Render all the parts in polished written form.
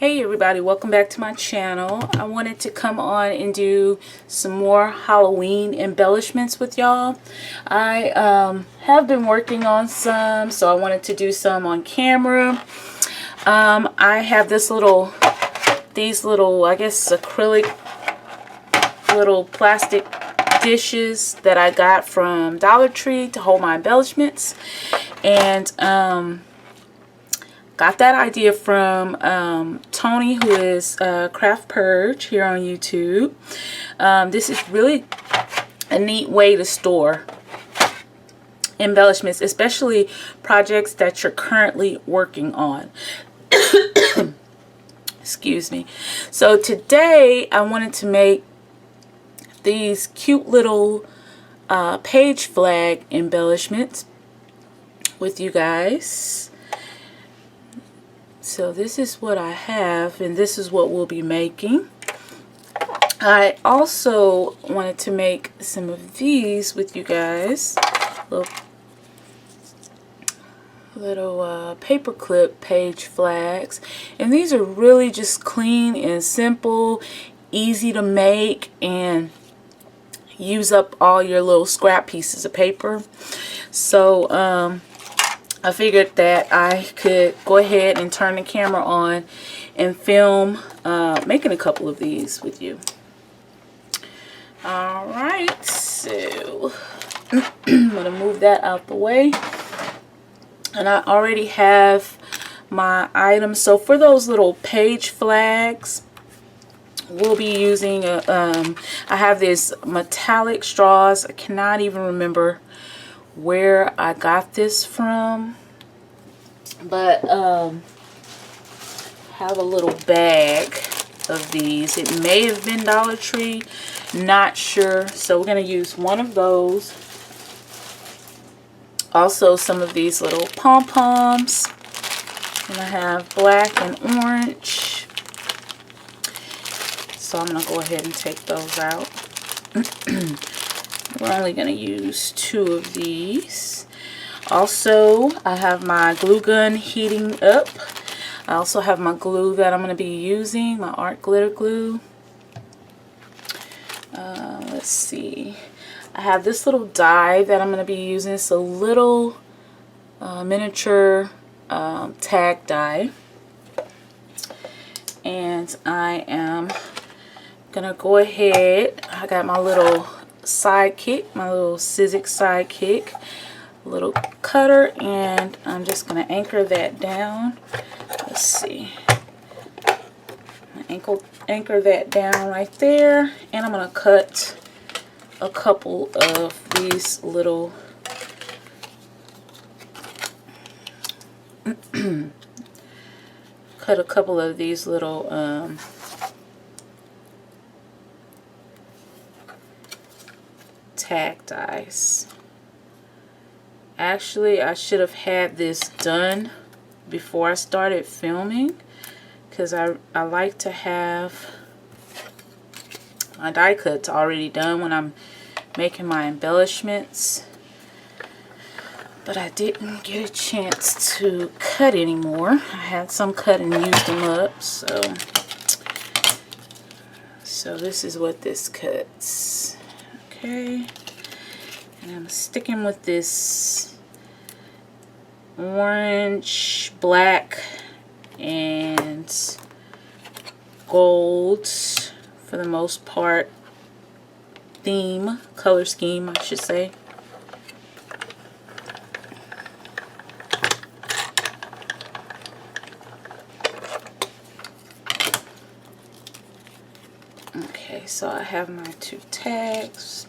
Hey everybody, welcome back to my channel. I wanted to come on and do some more Halloween embellishments with y'all. I have been working on some, so I wanted to do some on camera. I have these little, I guess, acrylic little plastic dishes that I got from Dollar Tree to hold my embellishments. And got that idea from Tony, who is Craft Purge here on YouTube. This is really a neat way to store embellishments, especially projects that you're currently working on. Excuse me. So today I wanted to make these cute little page flag embellishments with you guys. So this is what I have, and this is what we'll be making. I also wanted to make some of these with you guys. Little paperclip page flags. And these are really just clean and simple, easy to make, and use up all your little scrap pieces of paper. So I figured that I could go ahead and turn the camera on and film making a couple of these with you. Alright, so I'm going to move that out the way. And I already have my items. So for those little page flags, we'll be using, I have this metallic straws. I cannot even remember where I got this from, but have a little bag of these. It may have been Dollar Tree, not sure. So we're going to use one of those. Also some of these little Pom Poms, and I have black and orange, so I'm going to go ahead and take those out. We're only going to use 2 of these. Also, I have my glue gun heating up. I also have my glue that I'm going to be using, my art glitter glue. Let's see. I have this little die that I'm going to be using. It's a little miniature tag die. And I am going to go ahead. I got my little sidekick, my little Sizzix sidekick, little cutter, and I'm just going to anchor that down. Let's see, anchor that down right there, and I'm going to cut a couple of these little tag dies. Actually, I should have had this done before I started filming, because I like to have my die cuts already done when I'm making my embellishments. But I didn't get a chance to cut anymore. I had some cut and used them up, so this is what this cuts. Okay, and I'm sticking with this orange, black, and gold, for the most part, color scheme, I should say. Okay, so I have my 2 tags.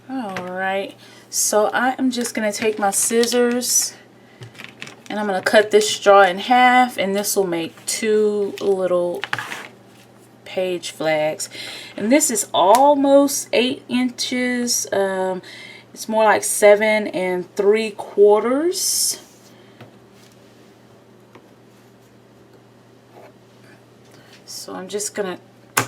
Alright, so I am just going to take my scissors and I'm going to cut this straw in half, and this will make 2 little page flags. And this is almost 8 inches. It's more like 7 3/4. So I'm just going to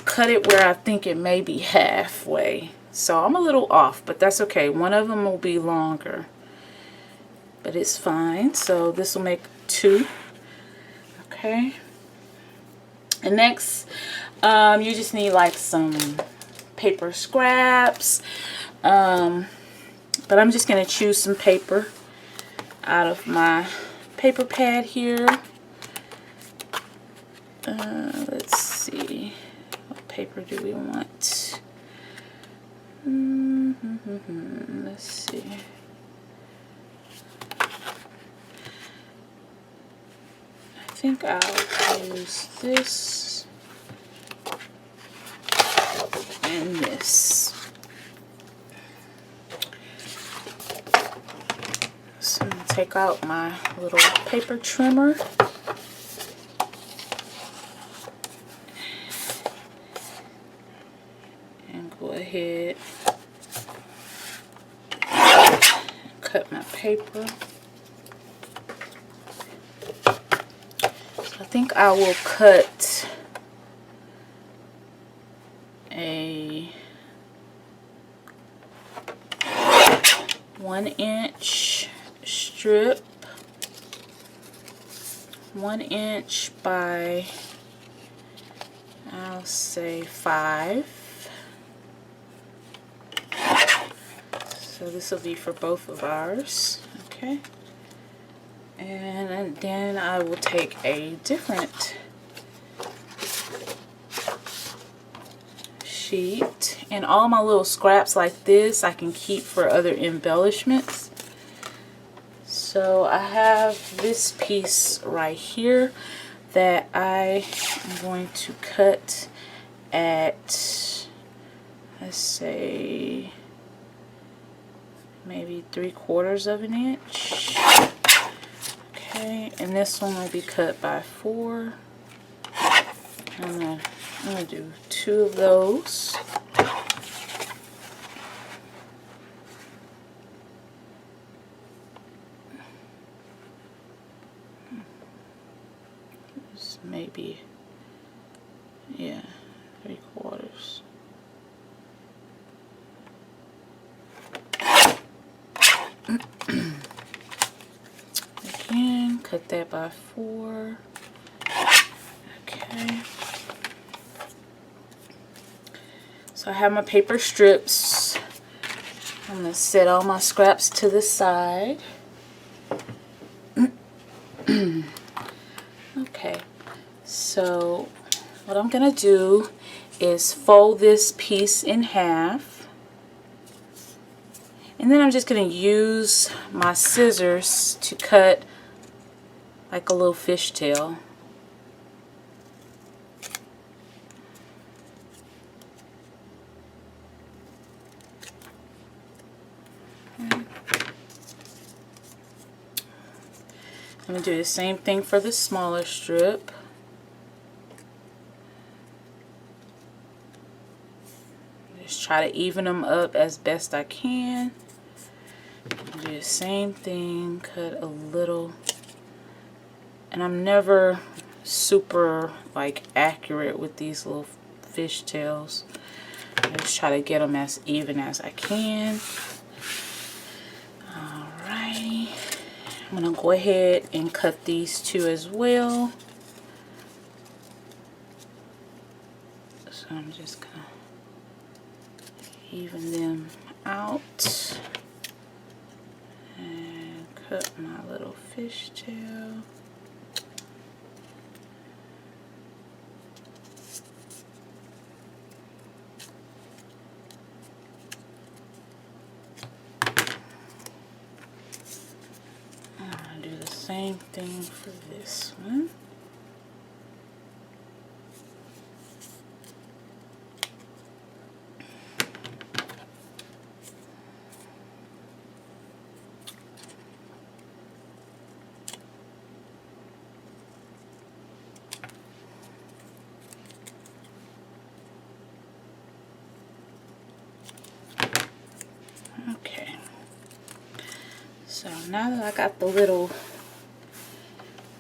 cut it where I think it may be halfway. So I'm a little off, but that's okay. One of them will be longer, but it's fine. So this will make 2. Okay. And next, you just need like some paper scraps. But I'm just going to choose some paper out of my paper pad here. Let's see. What paper do we want? Let's see. I think I'll use this and this. So I'm going to take out my little paper trimmer. And go ahead and cut my paper. So I think I will cut a 1-inch strip, 1 inch by, I'll say 5. So this will be for both of ours. Okay. And then I will take a different sheet, and all my little scraps like this I can keep for other embellishments. So I have this piece right here that I am going to cut at, let's say, maybe 3/4 of an inch. Okay, and this one will be cut by 4. I'm gonna do 2 of those. This maybe, yeah, 3/4. Again, cut that by 4. Okay. So I have my paper strips. I'm going to set all my scraps to the side. Okay. So what I'm going to do is fold this piece in half. And then I'm just going to use my scissors to cut like a little fishtail. I'm going to do the same thing for the smaller strip. Just try to even them up as best I can. Do the same thing, cut a little. And I'm never super like accurate with these little fishtails. I just try to get them as even as I can. Alrighty. I'm going to go ahead and cut these 2 as well. So I'm just going to even them out. And cut my little fishtail. Same thing for this one. Okay. So now that I got the little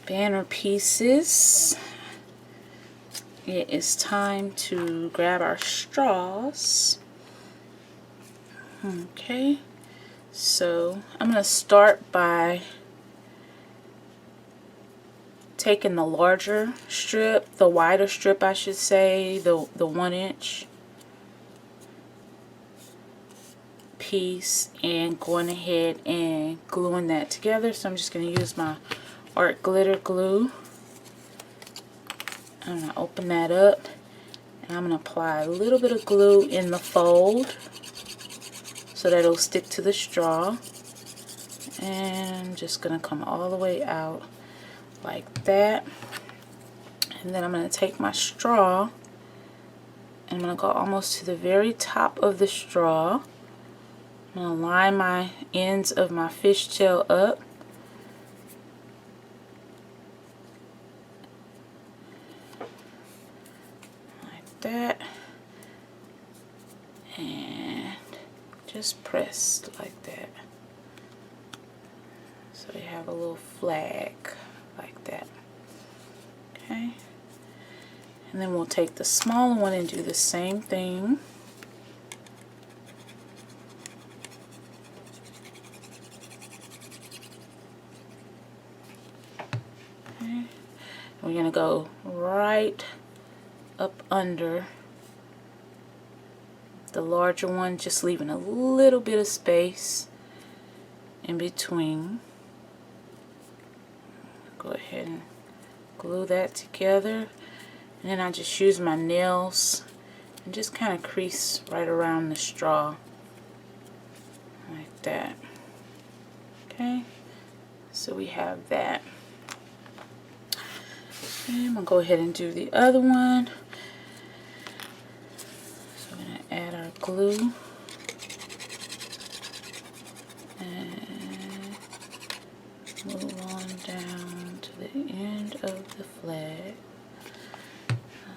banner pieces, it is time to grab our straws. Okay, so I'm going to start by taking the larger strip, the wider strip I should say, the 1-inch piece, and going ahead and gluing that together. So I'm just going to use my art glitter glue. I'm going to open that up and I'm going to apply a little bit of glue in the fold so that it'll stick to the straw. And I'm just going to come all the way out like that. And then I'm going to take my straw and I'm going to go almost to the very top of the straw. I'm going to line my ends of my fishtail up. Like that. And just press like that. So you have a little flag like that. Okay. And then we'll take the smaller one and do the same thing. Okay. We're going to go right up under the larger one, just leaving a little bit of space in between. Go ahead and glue that together. And then I just use my nails and just kind of crease right around the straw like that. Okay, so we have that. Okay, I'm going to go ahead and do the other one. So I'm going to add our glue. And move on down to the end of the flag.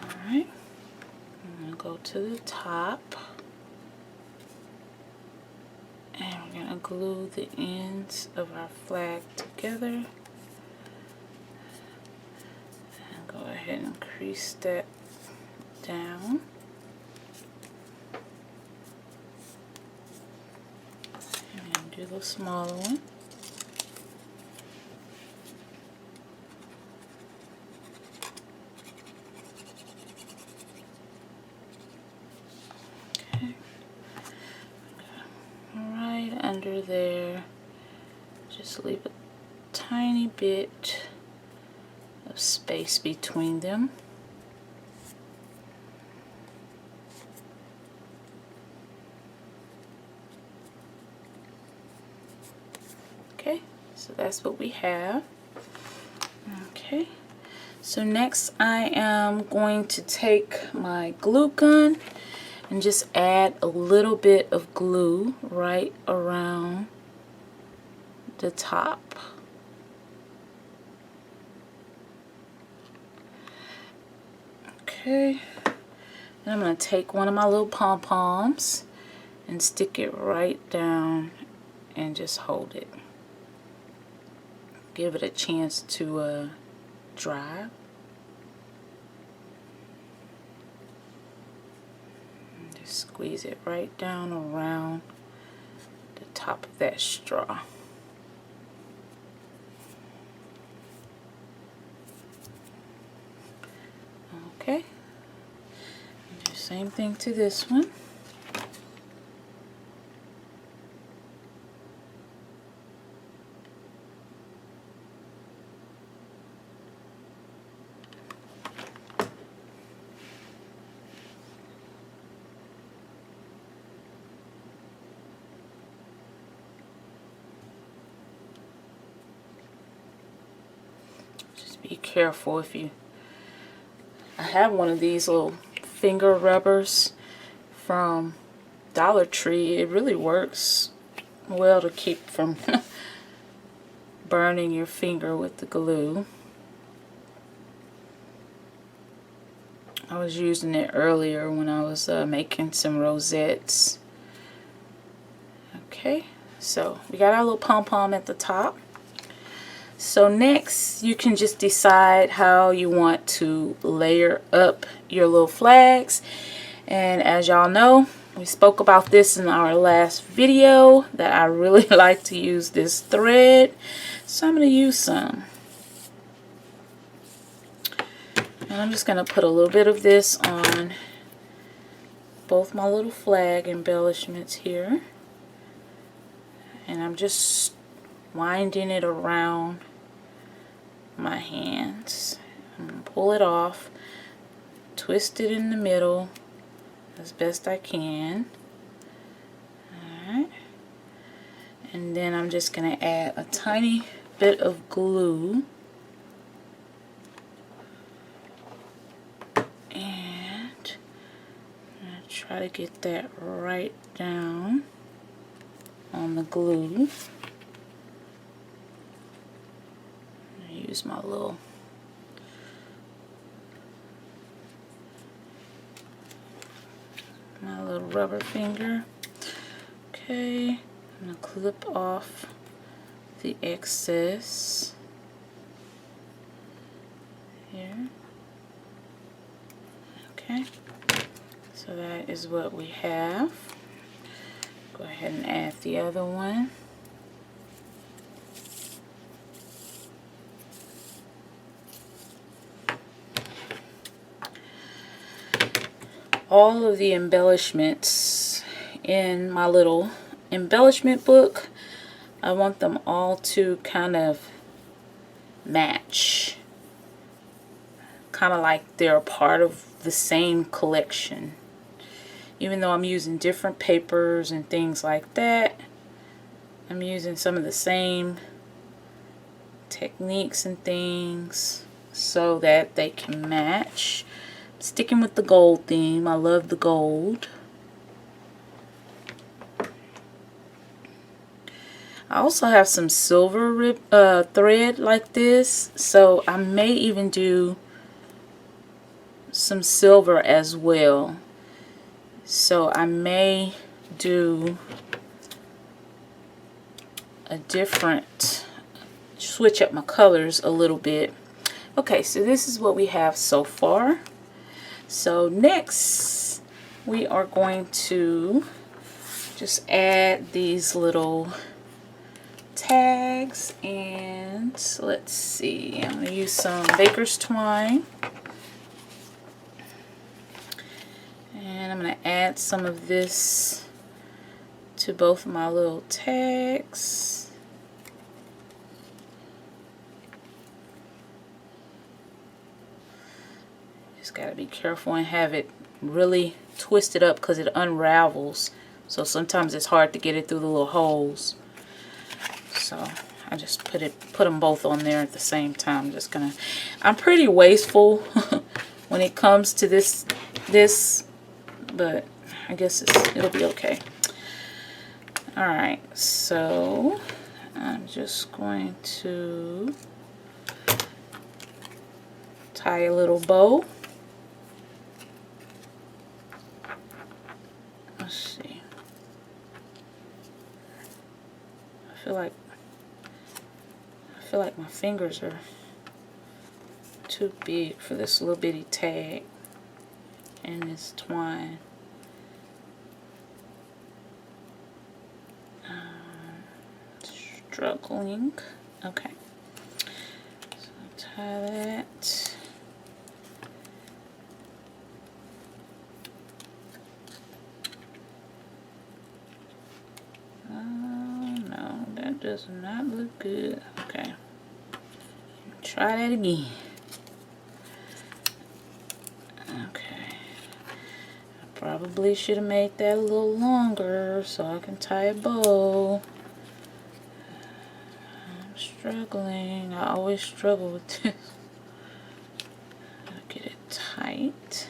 Alright, I'm going to go to the top. And we're going to glue the ends of our flag together. And go ahead and crease that down. And do the smaller one. Okay. Right under there, just leave a tiny bit of space between them. Okay, so that's what we have. Okay, so next I am going to take my glue gun and just add a little bit of glue right around the top. Okay, and I'm going to take one of my little pom-poms and stick it right down and just hold it. Give it a chance to dry. And just squeeze it right down around the top of that straw. Okay, do the same thing to this one. Just be careful if you... I have one of these little finger rubbers from Dollar Tree. It really works well to keep from burning your finger with the glue. I was using it earlier when I was making some rosettes. Okay, so we got our little pom-pom at the top. So next you can just decide how you want to layer up your little flags. And as y'all know, We spoke about this in our last video that I really like to use this thread, so I'm going to use some. And I'm just going to put a little bit of this on both my little flag embellishments here. And I'm just winding it around my hands. I'm going to pull it off, twist it in the middle as best I can. Alright. And then I'm just going to add a tiny bit of glue. And I'm going to try to get that right down on the glue. Use my little rubber finger. Okay, I'm going to clip off the excess here. Okay, so that is what we have. Go ahead and add the other one. All of the embellishments in my little embellishment book, I want them all to kind of match, kind of like they're a part of the same collection. Even though I'm using different papers and things like that, I'm using some of the same techniques and things so that they can match. Sticking with the gold theme, I love the gold. I also have some silver thread like this, so I may even do some silver as well. So I may do a different, switch up my colors a little bit. Okay, so this is what we have so far. So next we are going to just add these little tags, and let's see, I'm going to use some baker's twine, and I'm going to add some of this to both of my little tags. Just got to be careful and have it really twisted up because it unravels, so sometimes it's hard to get it through the little holes. So I just put them both on there at the same time. I'm pretty wasteful when it comes to this, but I guess it'll be okay. Alright, so I'm just going to tie a little bow. Let's see. I feel like my fingers are too big for this little bitty tag and this twine. Struggling. Okay. So tie that. Oh no, that does not look good. Okay. Try that again. Okay. I probably should have made that a little longer so I can tie a bow. I'm struggling. I always struggle with this. I'll get it tight.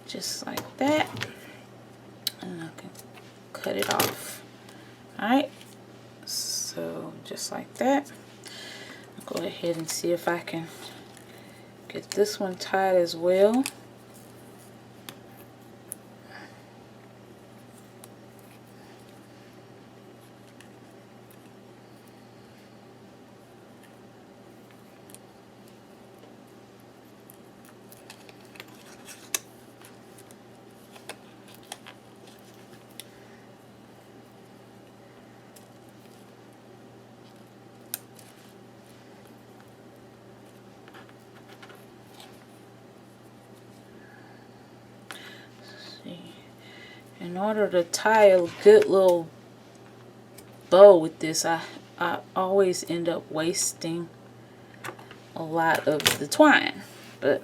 Just like that. And I can cut it off. Alright. So just like that. I'll go ahead and see if I can get this one tied as well. in order to tie a good little bow with this, I always end up wasting a lot of the twine, but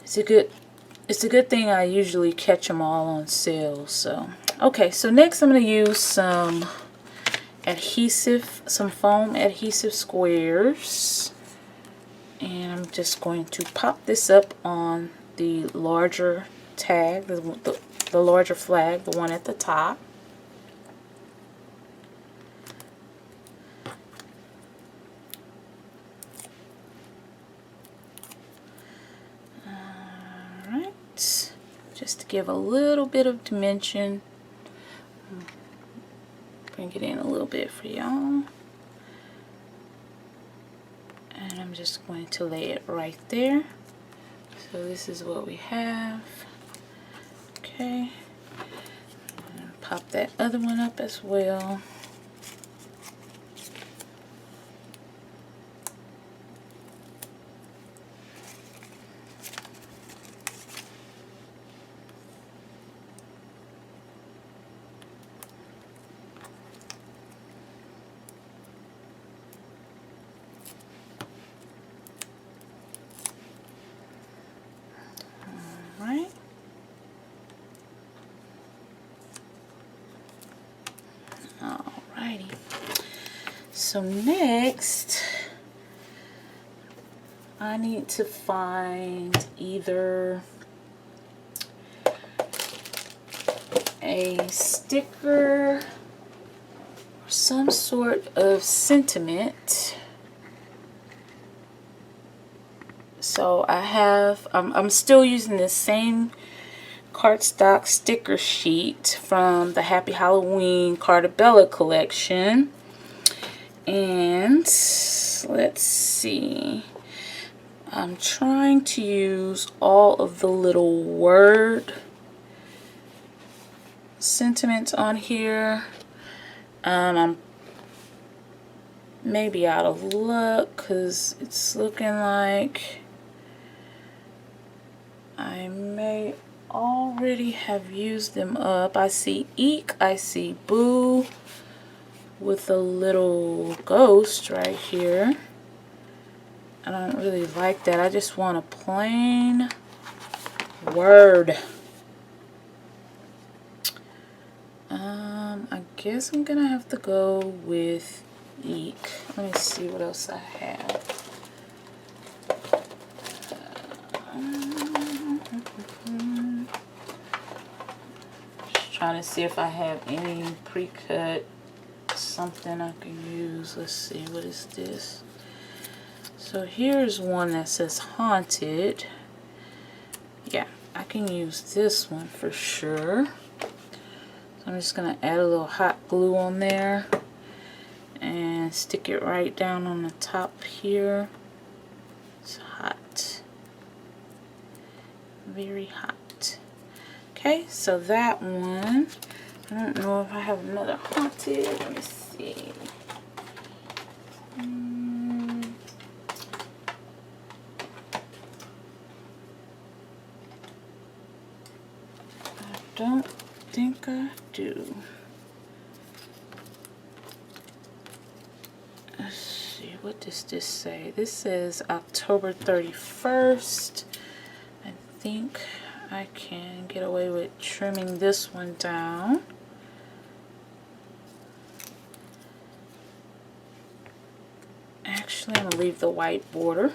it's a good thing I usually catch them all on sale. So okay, so next I'm going to use some adhesive, some foam adhesive squares, and I'm just going to pop this up on the larger tag, the larger flag, the one at the top. Alright, just to give a little bit of dimension. Bring it in a little bit for y'all. And I'm just going to lay it right there. So this is what we have. Okay. And pop that other one up as well. Alrighty. So next, I need to find either a sticker or some sort of sentiment. So I'm still using the same cardstock sticker sheet from the Happy Halloween Cartabella collection. And let's see, I'm trying to use all of the little word sentiments on here. I'm maybe out of luck because it's looking like I may already have used them up. I see eek, I see boo with a little ghost right here. I don't really like that. I just want a plain word. I guess I'm gonna have to go with eek. Let me see what else I have. Just trying to see if I have any pre-cut something I can use. Let's see, what is this? So here's one that says haunted. Yeah, I can use this one for sure. So I'm just gonna add a little hot glue on there and stick it right down on the top here. It's hot, very hot. Okay, so that one, I don't know if I have another haunted. Let me see. I don't think I do. Let's see, what does this say? This says October 31st. I think I can get away with trimming this one down. Actually, I'm going to leave the white border.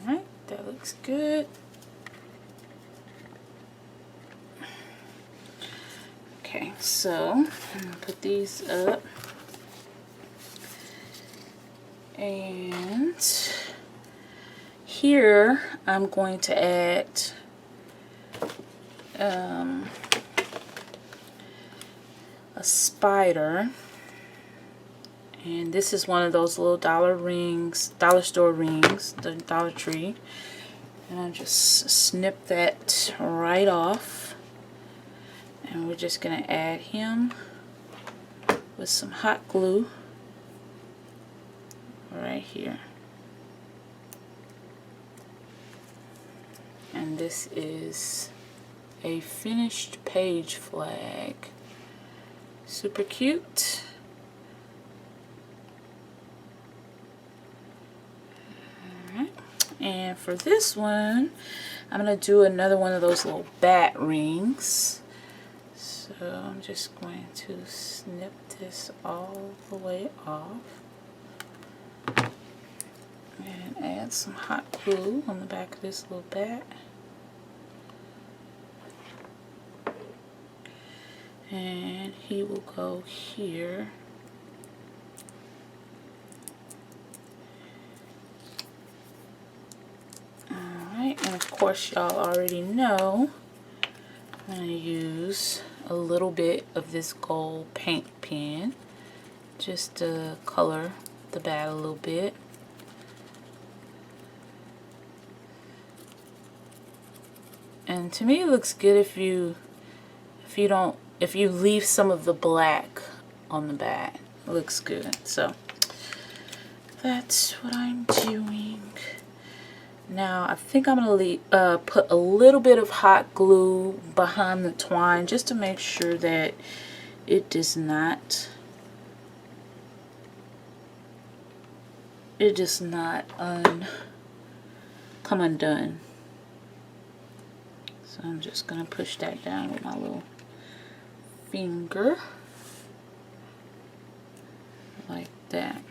Alright, that looks good. Okay, so I'm going to put these up. And here I'm going to add a spider, and this is one of those little dollar store rings, the Dollar Tree, and I just snip that right off, And we're just going to add him with some hot glue right here. And this is a finished page flag. Super cute. Alright. And for this one, I'm going to do another one of those little bat rings. So I'm just going to snip this all the way off and add some hot glue on the back of this little bat. And he will go here. Alright, and of course y'all already know I'm going to use a little bit of this gold paint pen just to color the bat a little bit. And to me it looks good if you leave some of the black on the bat. It looks good. So that's what I'm doing. Now I think I'm going to put a little bit of hot glue behind the twine just to make sure that it does not come undone. So I'm just going to push that down with my little finger like that.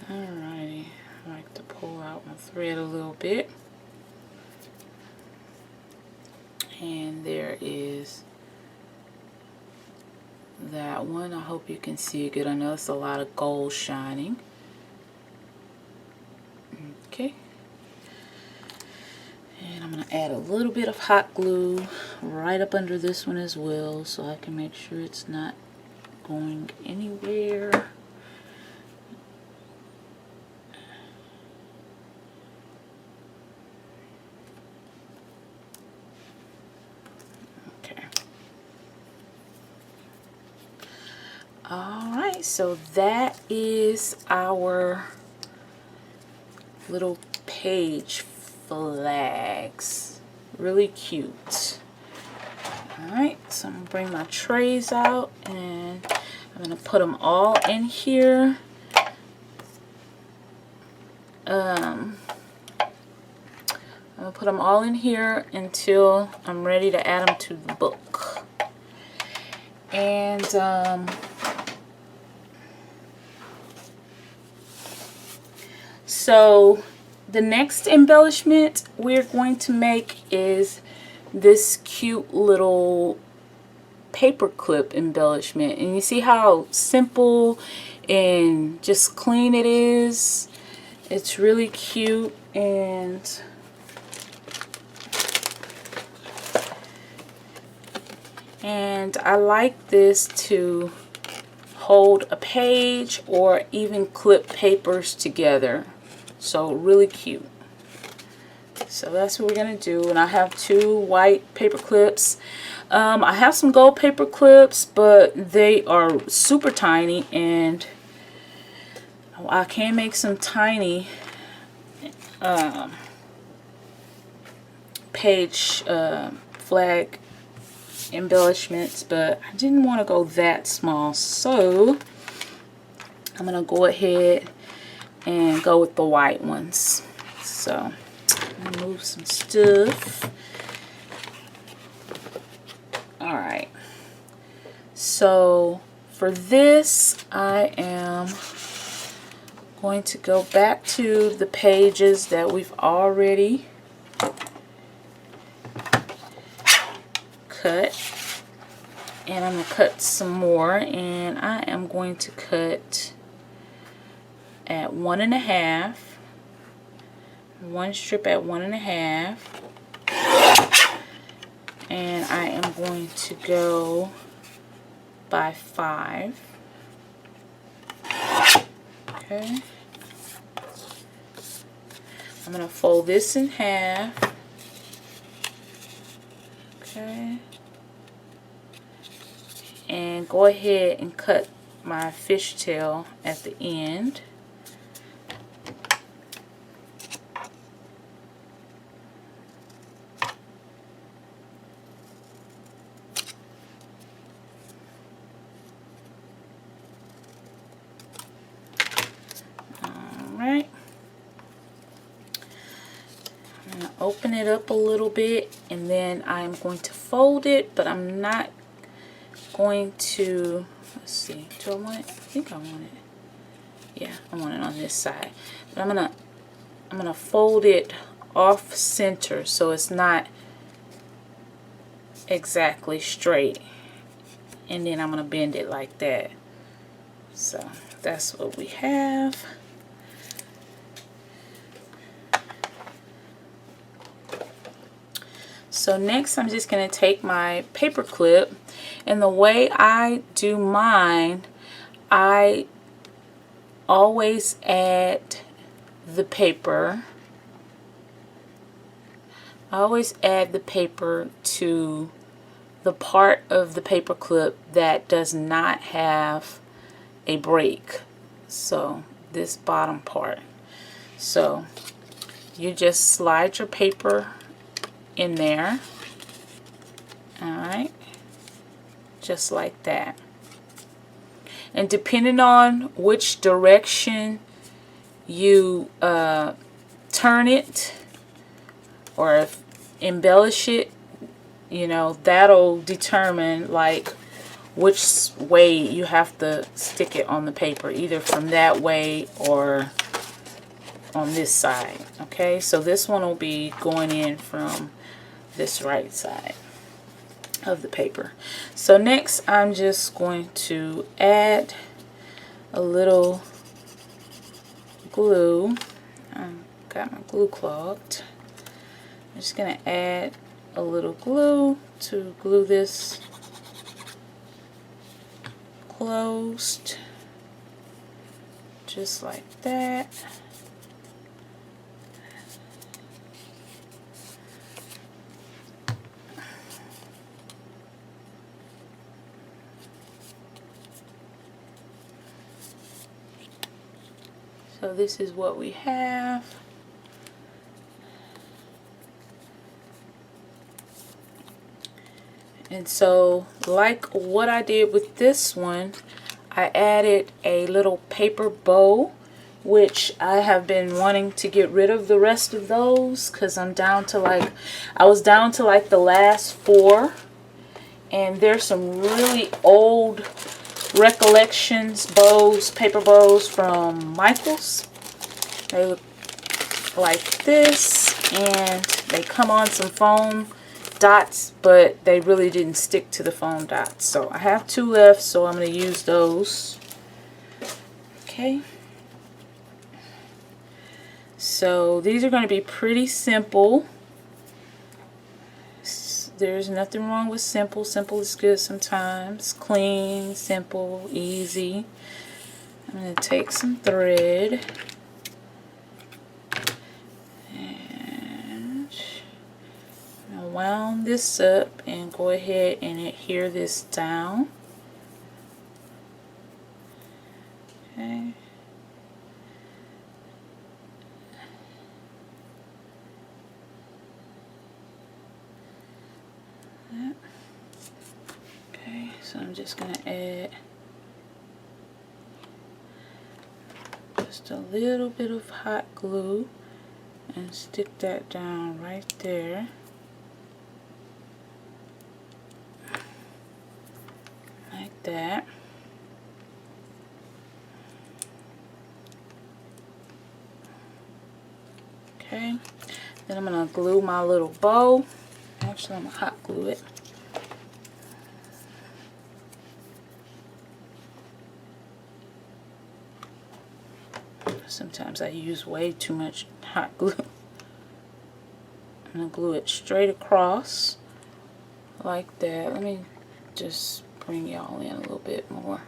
Alrighty, I like to pull out my thread a little bit. And there is that one. I hope you can see it good. I know it's a lot of gold shining. Okay. And I'm going to add a little bit of hot glue right up under this one as well so I can make sure it's not going anywhere. Alright, so that is our little page flags. Really cute. Alright, so I'm going to bring my trays out and I'm going to put them all in here. I'm going to put them all in here until I'm ready to add them to the book. And so the next embellishment we're going to make is this cute little paper clip embellishment. And you see how simple and just clean it is. It's really cute, and I like this to hold a page or even clip papers together. So really cute. So that's what we're going to do. And I have 2 white paper clips. I have some gold paper clips, but they are super tiny, and I can make some tiny page flag embellishments, but I didn't want to go that small, so I'm going to go ahead and go with the white ones. So I'm gonna move some stuff. Alright, so for this I am going to go back to the pages that we've already cut, and I'm going to cut some more, and I am going to cut at 1.5, one strip at 1.5, and I am going to go by 5. Okay. I'm going to fold this in half. Okay. And go ahead and cut my fishtail at the end. Alright. I'm going to open it up a little bit and then I'm going to fold it, but I'm not going to, let's see, do I want it? I think I want it. Yeah, I want it on this side. But I'm gonna fold it off center so it's not exactly straight. And then I'm gonna bend it like that. So that's what we have. So next I'm just going to take my paper clip, and the way I do mine, I always add the paper. I always add the paper to the part of the paper clip that does not have a break. So this bottom part. So you just slide your paper in there. Alright, just like that. And depending on which direction you turn it or embellish it, you know, that'll determine like which way you have to stick it on the paper, either from that way or on this side. Okay, so this one will be going in from this right side of the paper. So next I'm just going to add a little glue. I've got my glue clogged. I'm just going to add a little glue to glue this closed, just like that. So this is what we have. And so like what I did with this one, I added a little paper bow, which I have been wanting to get rid of the rest of those because I'm down to like, I was down to like the last 4. And there's some really old Recollections bows, paper bows from Michaels. They look like this, and they come on some foam dots, but they really didn't stick to the foam dots. So I have 2 left, so I'm going to use those. Okay. So these are going to be pretty simple. There's nothing wrong with simple. Simple is good sometimes. Clean, simple, easy. I'm going to take some thread and I'm going to wound this up and go ahead and adhere this down. Okay. Okay, so I'm just going to add just a little bit of hot glue and stick that down right there. Like that. Okay, then I'm going to glue my little bow. Actually, I'm going to hot glue it. Sometimes I use way too much hot glue. I'm going to glue it straight across like that. Let me just bring y'all in a little bit more.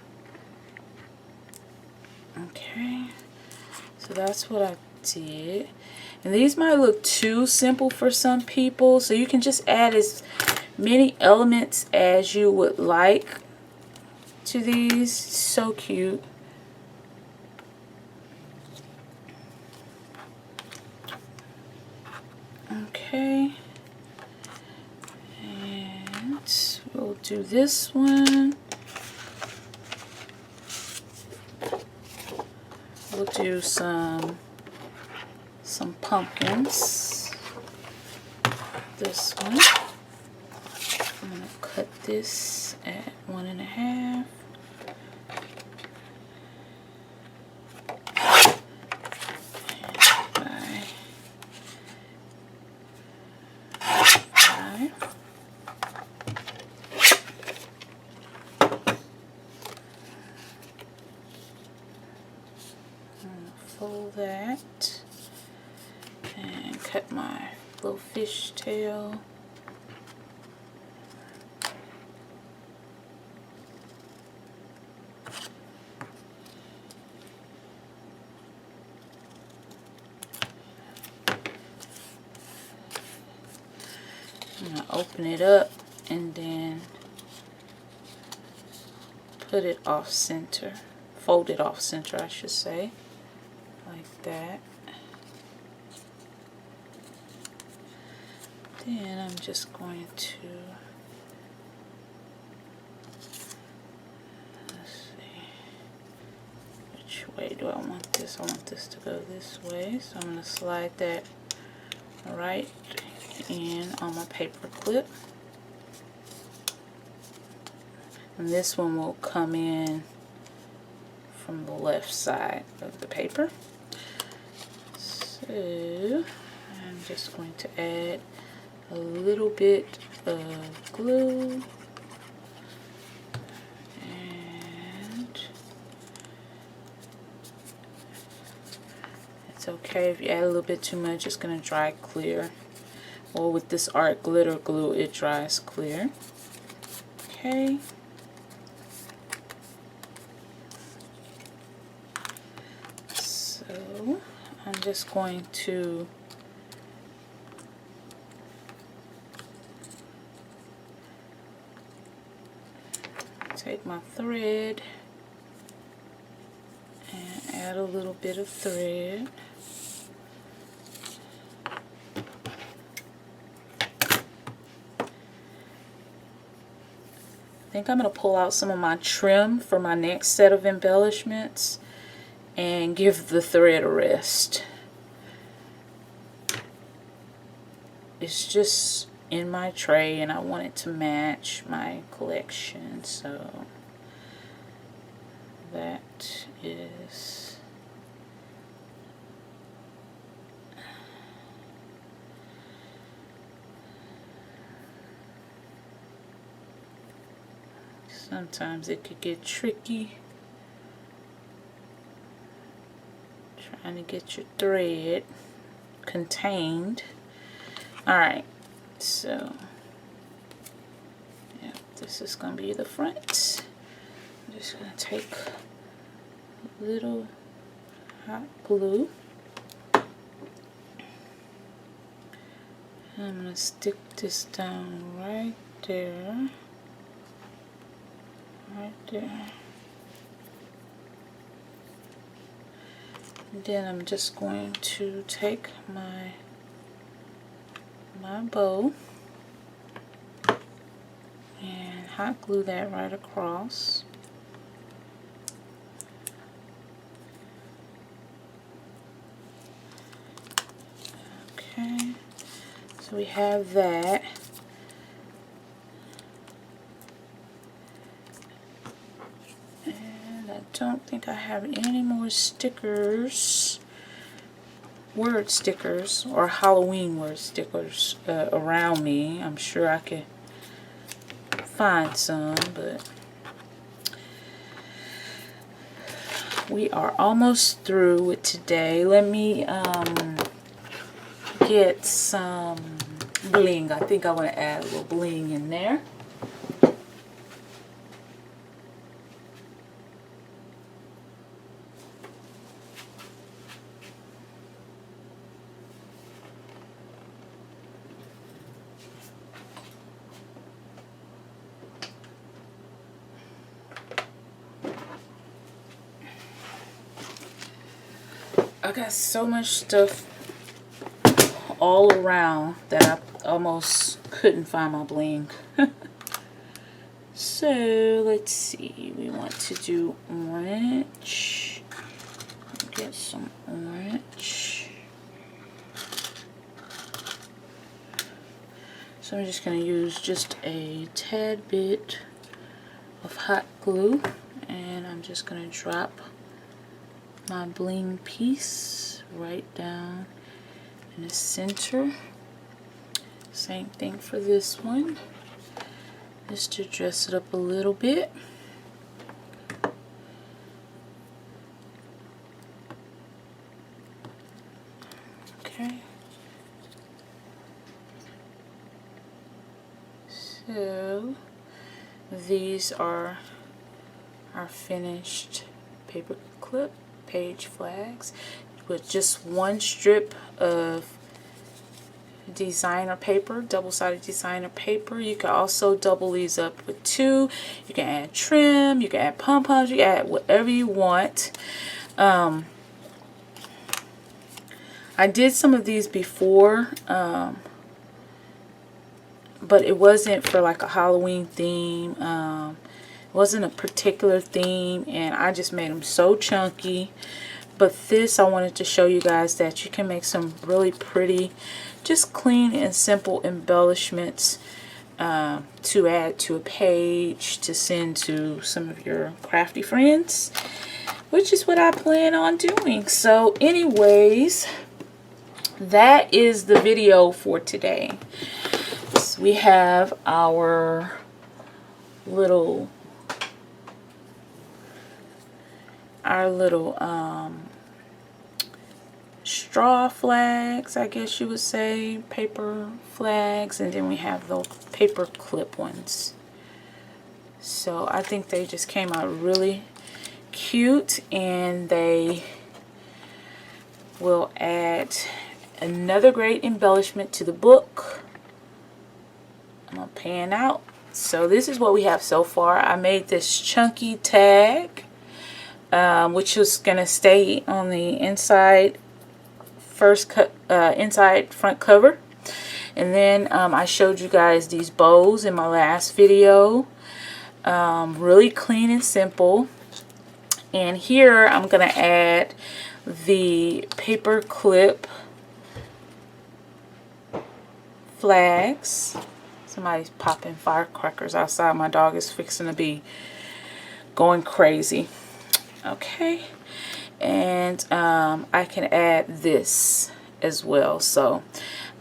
Okay, so that's what I did. And these might look too simple for some people, so you can just add as many elements as you would like to these. So cute. Okay. And we'll do this one. We'll do some pumpkins. This one. I'm going to cut this at 1.5. Fold that and cut my little fish tail. I'm going to open it up and then put it off center, fold it off center I should say, like that. Then I'm just going to, let's see, which way do I want this? I want this to go this way, so I'm going to slide that right in on my paper clip. And this one will come in from the left side of the paper. So I'm just going to add a little bit of glue, and it's okay if you add a little bit too much, it's going to dry clear. Or with this art glitter glue, it dries clear. Okay. So I'm just going to take my thread and add a little bit of thread. I think I'm going to pull out some of my trim for my next set of embellishments and give the thread a rest. It's just in my tray and I want it to match my collection, so that is sometimes it could get tricky trying to get your thread contained. Alright, so yeah, this is going to be the front. I'm just going to take a little hot glue and I'm going to stick this down right there. Right there. And then I'm just going to take my bow and hot glue that right across. Okay, so we have that. And I don't think I have any more stickers, word stickers or Halloween word stickers around me. I'm sure I could find some, but we are almost through with today. Let me get some bling. I think I want to add a little bling in there. I got so much stuff all around that I almost couldn't find my bling. So let's see, we want to do orange. Get some orange. So I'm just going to use just a tad bit of hot glue, and I'm just going to drop my bling piece right down in the center. Same thing for this one, just to dress it up a little bit. Okay. So these are our finished paper clip page flags with just one strip of designer paper, double-sided designer paper. You can also double these up with two. You can add trim, you can add pom-poms, you can add whatever you want. I did some of these before, but it wasn't for like a Halloween theme. It wasn't a particular theme, and I just made them so chunky. But this, I wanted to show you guys that you can make some really pretty, just clean and simple embellishments to add to a page, to send to some of your crafty friends, which is what I plan on doing. So anyways, that is the video for today. So we have our little straw flags, I guess you would say, paper flags, and then we have the paper clip ones. So I think they just came out really cute, and they will add another great embellishment to the book. I'm gonna pan out. So this is what we have so far. I made this chunky tag, which is gonna stay on the inside inside front cover. And then I showed you guys these bows in my last video. Really clean and simple. And here I'm gonna add the paper clip flags. Somebody's popping firecrackers outside. My dog is fixing to be going crazy. Okay. And I can add this as well. So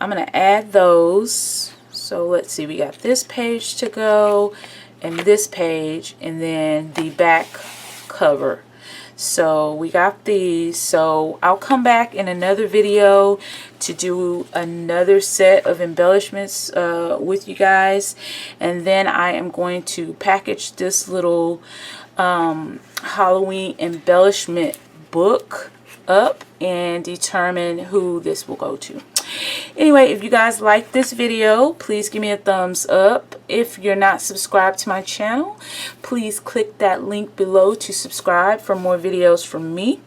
I'm going to add those. So let's see, we got this page to go, and this page, and then the back cover. So we got these. So I'll come back in another video to do another set of embellishments with you guys, and then I am going to package this little Halloween embellishment book up and determine who this will go to. Anyway, if you guys like this video, please give me a thumbs up. If you're not subscribed to my channel, please click that link below to subscribe for more videos from me.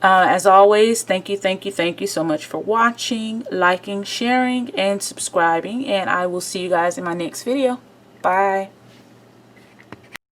As always, thank you so much for watching, liking, sharing, and subscribing, and I will see you guys in my next video. Bye.